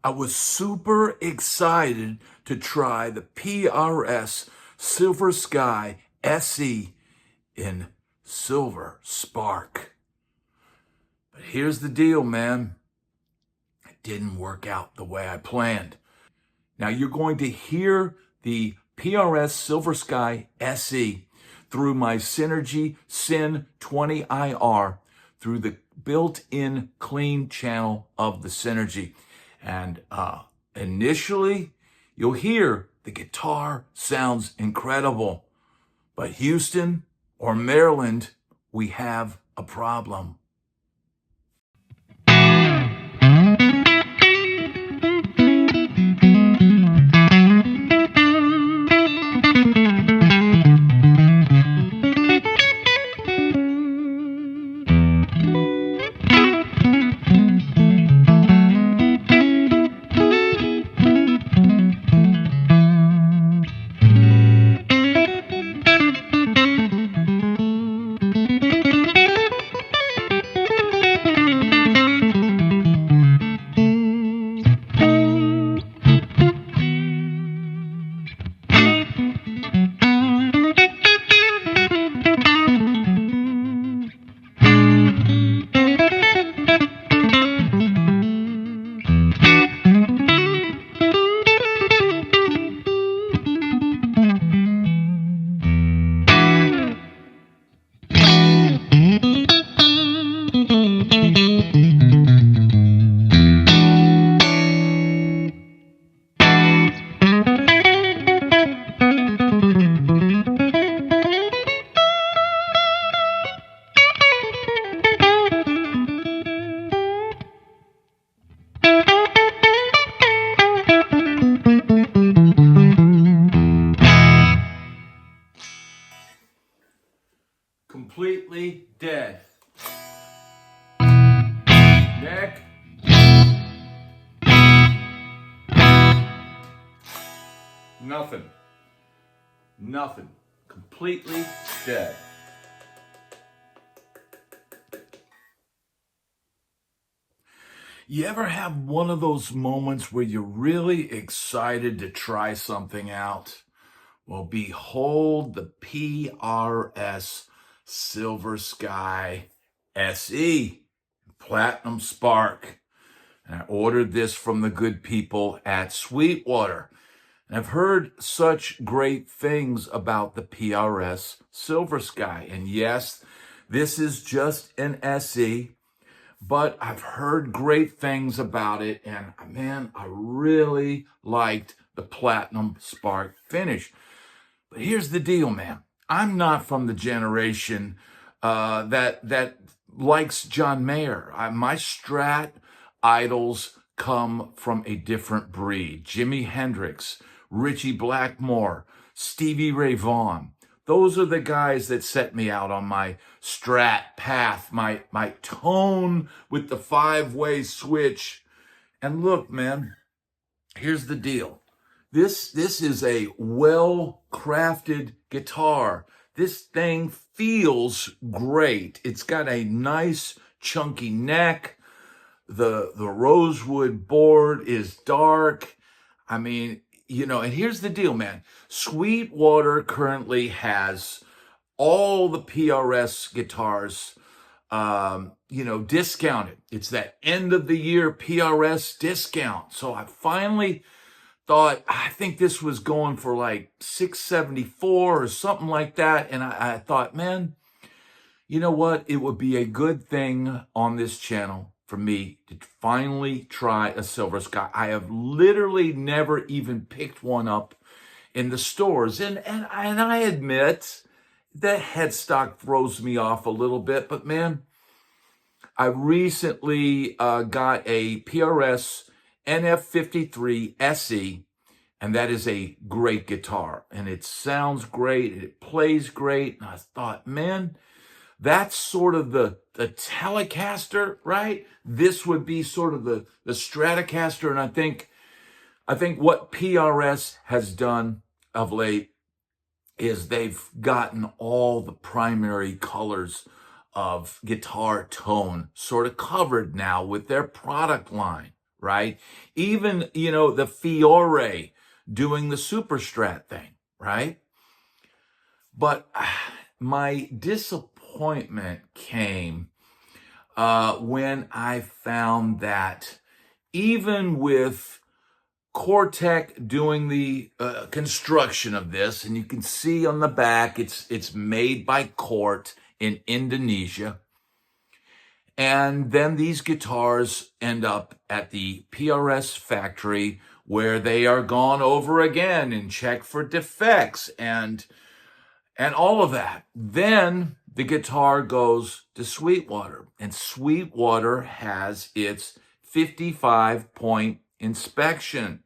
I was super excited to try the PRS Silver Sky SE in Silver Spark. But here's the deal, man. It didn't work out the way I planned. Now you're going to hear the PRS Silver Sky SE through my Synergy Syn 20IR through the built-in clean channel of the Synergy. And initially, you'll hear the guitar sounds incredible. But Houston or Maryland, we have a problem. Completely dead. Neck. Nothing. Nothing. Completely dead. You ever have one of those moments where you're really excited to try something out? Well, behold the PRS Silver Sky SE, Platinum Spark. And I ordered this from the good people at Sweetwater. And I've heard such great things about the PRS Silver Sky. And yes, this is just an SE, but I've heard great things about it. And man, I really liked the Platinum Spark finish. But here's the deal, man. I'm not from the generation that likes John Mayer. My Strat idols come from a different breed. Jimi Hendrix, Ritchie Blackmore, Stevie Ray Vaughan. Those are the guys that set me out on my Strat path, my tone with the 5-way switch. And look, man, here's the deal. This is a well-crafted guitar. This thing feels great. It's got a nice chunky neck. The rosewood board is dark. I mean, you know, and here's the deal, man. Sweetwater currently has all the PRS guitars, discounted. It's that end of the year PRS discount. So I finally thought, I think this was going for like $674 or something like that. And I thought, man, you know what? It would be a good thing on this channel for me to finally try a Silver Sky. I have literally never even picked one up in the stores. And I admit that headstock throws me off a little bit. But man, I recently got a PRS NF53 SE, and that is a great guitar. And it sounds great, it plays great. And I thought, man, that's sort of the Telecaster, right? This would be sort of the Stratocaster. And I think what PRS has done of late is they've gotten all the primary colors of guitar tone sort of covered now with their product line, right? Even, the Fiore doing the Super Strat thing, right? But my disappointment came when I found that even with Cortek doing the construction of this, and you can see on the back, it's made by Cort in Indonesia. And then these guitars end up at the PRS factory where they are gone over again and checked for defects and all of that. Then the guitar goes to Sweetwater, and Sweetwater has its 55-point inspection.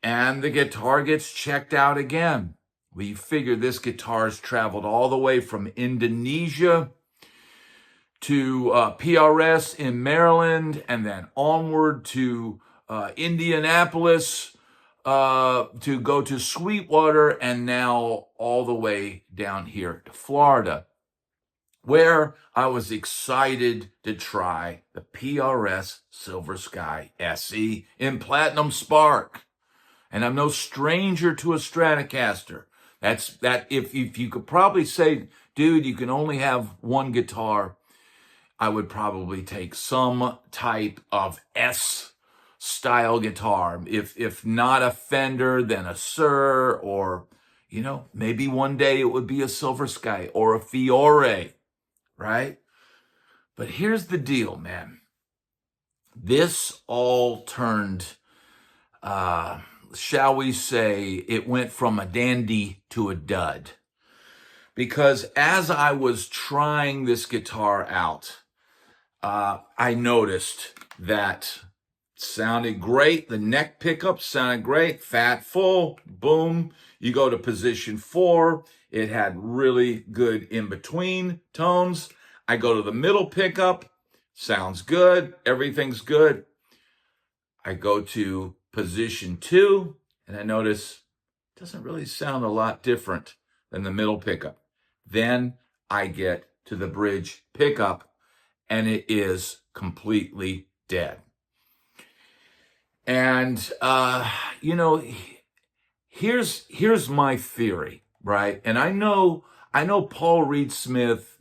And the guitar gets checked out again. Well, you figure this guitar's traveled all the way from Indonesia to PRS in Maryland, and then onward to Indianapolis to go to Sweetwater, and now all the way down here to Florida, where I was excited to try the PRS Silver Sky SE in Platinum Spark. And I'm no stranger to a Stratocaster. That if you could probably say, dude, you can only have one guitar, I would probably take some type of S style guitar. If not a Fender, then a Suhr, or, maybe one day it would be a Silver Sky or a Fiore, right? But here's the deal, man. This all turned, shall we say, it went from a dandy to a dud. Because as I was trying this guitar out, I noticed that it sounded great. The neck pickup sounded great. Fat, full, boom. You go to position 4. It had really good in-between tones. I go to the middle pickup. Sounds good. Everything's good. I go to position 2, and I notice it doesn't really sound a lot different than the middle pickup. Then I get to the bridge pickup, and it is completely dead. And, here's my theory, right? And I know Paul Reed Smith,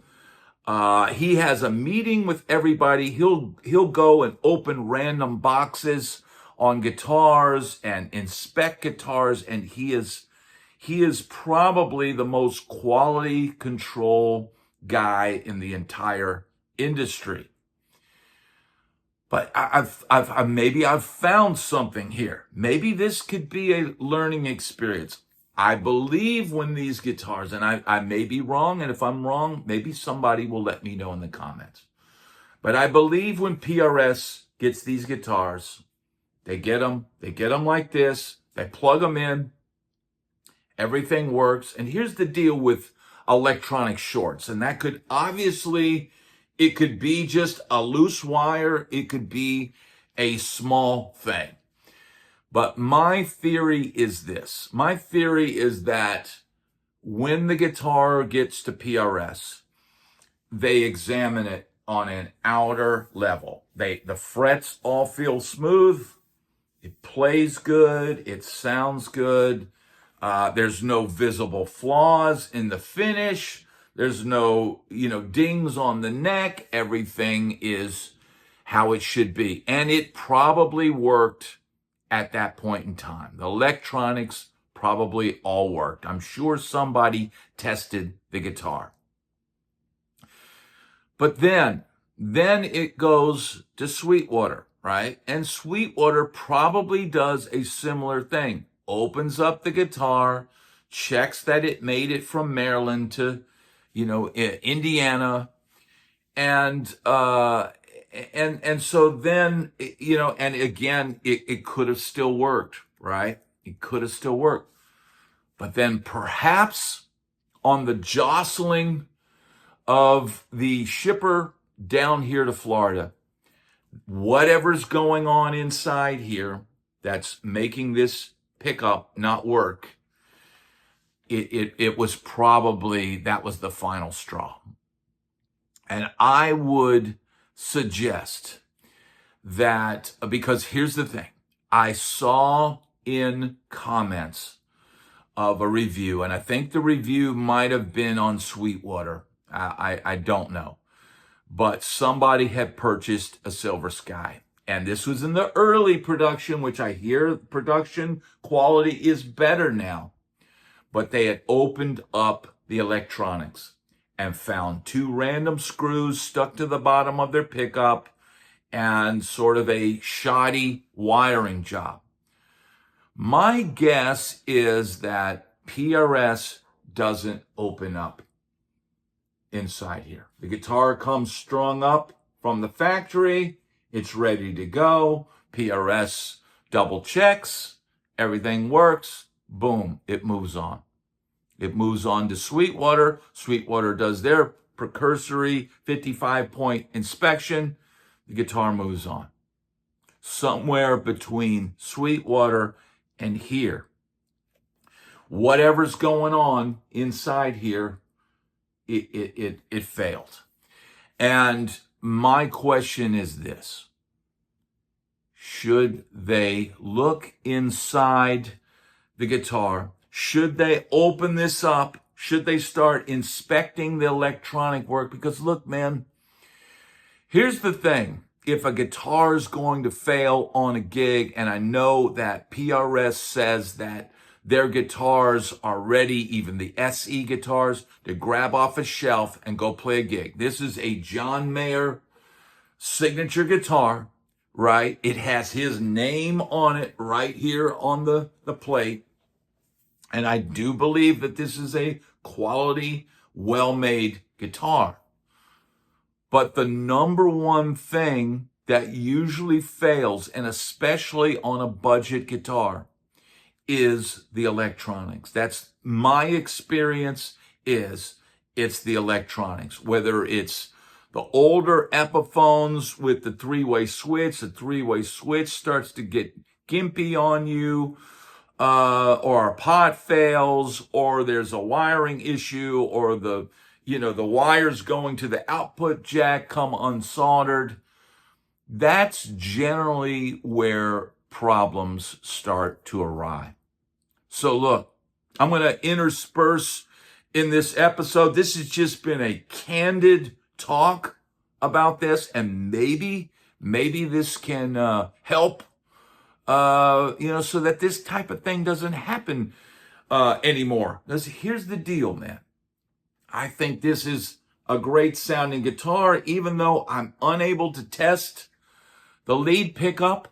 he has a meeting with everybody. He'll go and open random boxes on guitars and inspect guitars, and he is probably the most quality control guy in the entire industry. But maybe I've found something here. Maybe this could be a learning experience. I believe when these guitars, and I may be wrong, and if I'm wrong, maybe somebody will let me know in the comments. But I believe when PRS gets these guitars, they get them like this, they plug them in, everything works. And here's the deal with electronic shorts, and that could obviously, it could be just a loose wire, it could be a small thing. But my theory is this. My theory is that when the guitar gets to PRS, they examine it on an outer level. The frets all feel smooth. It plays good. It sounds good. There's no visible flaws in the finish. There's no, dings on the neck. Everything is how it should be. And it probably worked at that point in time. The electronics probably all worked. I'm sure somebody tested the guitar. But then it goes to Sweetwater, right? And Sweetwater probably does a similar thing. Opens up the guitar, checks that it made it from Maryland to, Indiana. And so then, and again, it could have still worked, right? It could have still worked. But then perhaps on the jostling of the shipper down here to Florida, whatever's going on inside here that's making this pickup not work, it was probably, that was the final straw. And I would suggest that, because here's the thing. I saw in comments of a review, and I think the review might have been on Sweetwater. I don't know. But somebody had purchased a Silver Sky. And this was in the early production, which I hear production quality is better now. But they had opened up the electronics and found two random screws stuck to the bottom of their pickup and sort of a shoddy wiring job. My guess is that PRS doesn't open up inside here. The guitar comes strung up from the factory. It's ready to go. PRS double checks. Everything works. Boom, it moves on. It moves on to Sweetwater. Sweetwater does their precursory 55-point inspection. The guitar moves on. Somewhere between Sweetwater and here, whatever's going on inside here, it failed. And my question is this: should they look inside the guitar? Should they open this up? Should they start inspecting the electronic work? Because look, man, here's the thing. If a guitar is going to fail on a gig, and I know that PRS says that their guitars are ready, even the SE guitars, to grab off a shelf and go play a gig. This is a John Mayer signature guitar, right? It has his name on it right here on the plate. And I do believe that this is a quality, well-made guitar. But the number one thing that usually fails, and especially on a budget guitar, is the electronics. That's my experience. It's the electronics. Whether it's the older Epiphones with the three-way switch starts to get gimpy on you, or a pot fails, or there's a wiring issue, or the wires going to the output jack come unsoldered. That's generally where problems start to arise. So look, I'm going to intersperse in this episode. This has just been a candid talk about this, and maybe this can help, so that this type of thing doesn't happen anymore. Here's the deal, man. I think this is a great sounding guitar, even though I'm unable to test the lead pickup.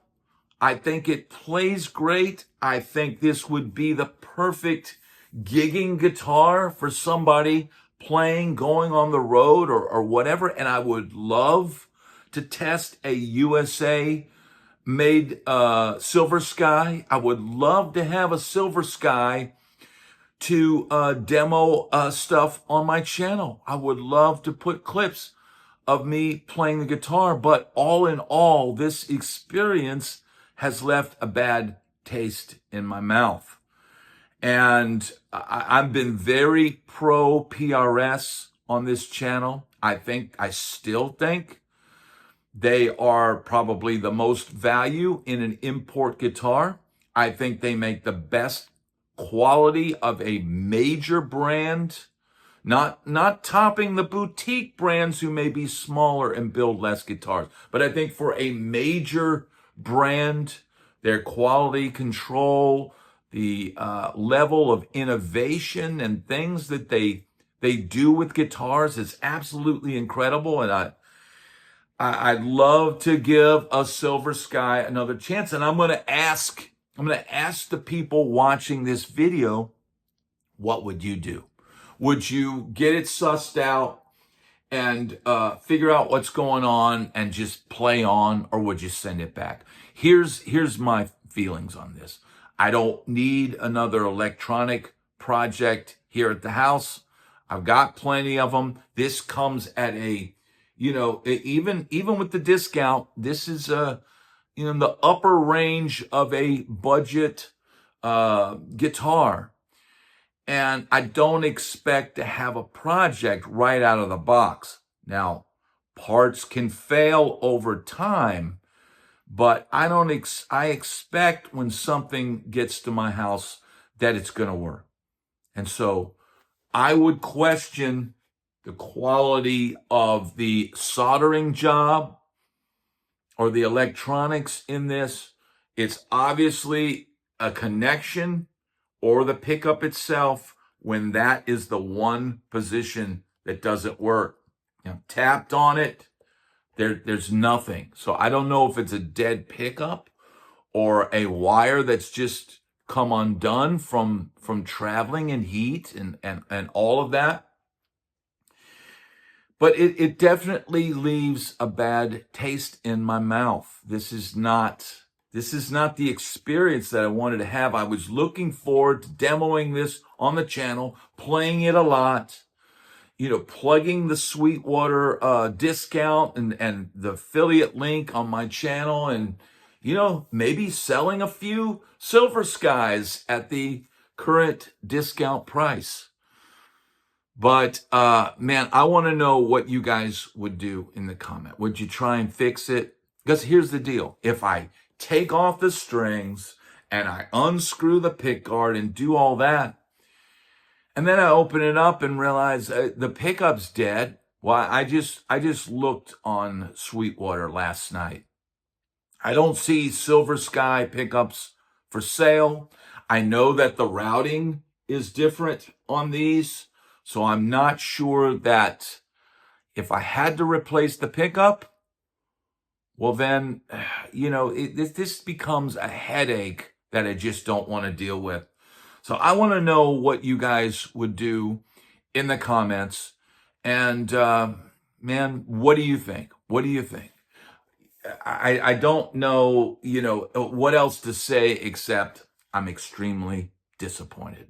I think it plays great. I think this would be the perfect gigging guitar for somebody playing, going on the road or whatever. And I would love to test a USA made Silver Sky. I would love to have a Silver Sky to demo stuff on my channel. I would love to put clips of me playing the guitar, but all in all, this experience has left a bad taste in my mouth. And I've been very pro PRS on this channel. I still think they are probably the most value in an import guitar. I think they make the best quality of a major brand, not topping the boutique brands who may be smaller and build less guitars. But I think for a major brand, their quality control, the level of innovation and things that they do with guitars is absolutely incredible. And I'd love to give a Silver Sky another chance. And I'm going to ask the people watching this video, what would you do? Would you get it sussed out and figure out what's going on and just play on, or would you send it back? Here's my feelings on this. I don't need another electronic project here at the house. I've got plenty of them. This comes at a, even with the discount, this is in the upper range of a budget guitar. And I don't expect to have a project right out of the box. Now, parts can fail over time, but I expect when something gets to my house that it's going to work. And so I would question the quality of the soldering job or the electronics in this. It's obviously a connection or the pickup itself when that is the one position that doesn't work. Tapped on it, there's nothing. So I don't know if it's a dead pickup or a wire that's just come undone from traveling in heat and all of that. But it definitely leaves a bad taste in my mouth. This is not the experience that I wanted to have. I was looking forward to demoing this on the channel, playing it a lot, plugging the Sweetwater discount and the affiliate link on my channel, and maybe selling a few Silver Skies at the current discount price. But man, I want to know what you guys would do in the comment. Would you try and fix it? Because here's the deal. If I take off the strings and I unscrew the pickguard and do all that, and then I open it up and realize the pickup's dead. Well, I just looked on Sweetwater last night. I don't see Silver Sky pickups for sale. I know that the routing is different on these, so I'm not sure that if I had to replace the pickup, well then, this becomes a headache that I just don't want to deal with. So I want to know what you guys would do in the comments. And man, what do you think? What do you think? I don't know, what else to say except I'm extremely disappointed.